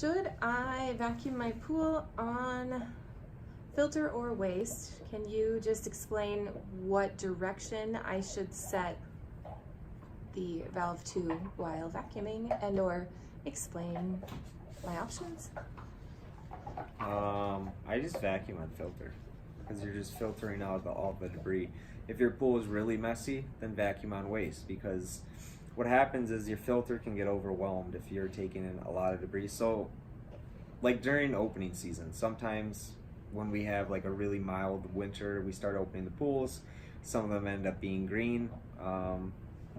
Should I vacuum my pool on filter or waste? Can you just explain what direction I should set the valve to while vacuuming, and or explain my options? I just vacuum on filter because you're just filtering out all the debris. If your pool is really messy, then vacuum on waste, because what happens is your filter can get overwhelmed if you're taking in a lot of debris. So like during opening season, sometimes when we have like a really mild winter, we start opening the pools. Some of them end up being green,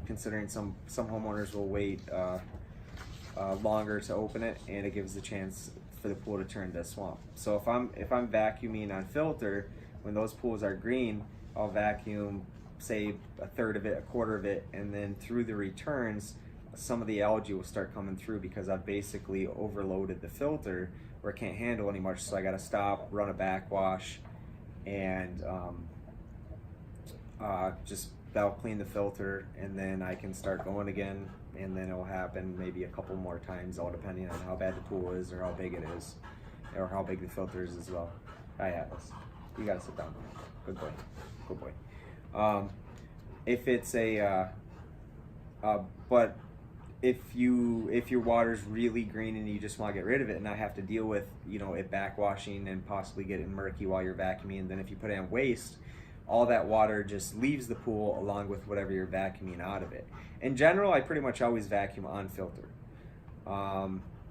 considering some homeowners will wait longer to open it, and it gives the chance for the pool to turn to a swamp. So if I'm vacuuming on filter, when those pools are green, I'll vacuum say a third of it, a quarter of it, and then through the returns, some of the algae will start coming through because I've basically overloaded the filter where it can't handle any much. So I got to stop, run a backwash, and just that'll clean the filter, and then I can start going again. And then it'll happen maybe a couple more times, all depending on how bad the pool is or how big it is, or how big the filter is as well. I have this. You gotta sit down. Good boy. Good boy. If it's but if your water's really green and you just want to get rid of it and not have to deal with it backwashing and possibly getting murky while you're vacuuming, and then if you put it on waste, all that water just leaves the pool along with whatever you're vacuuming out of it. In general, I pretty much always vacuum on filter.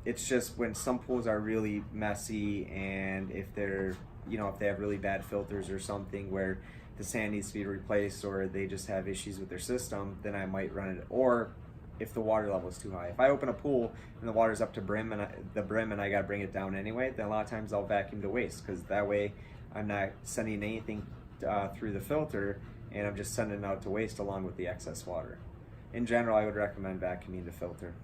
It's just when some pools are really messy, and if they're if they have really bad filters or something where the sand needs to be replaced, or they just have issues with their system, then I might run it. Or if the water level is too high. If I open a pool and the water's up to the brim and I gotta bring it down anyway, then a lot of times I'll vacuum to waste, because that way I'm not sending anything through the filter, and I'm just sending it out to waste along with the excess water. In general, I would recommend vacuuming to filter.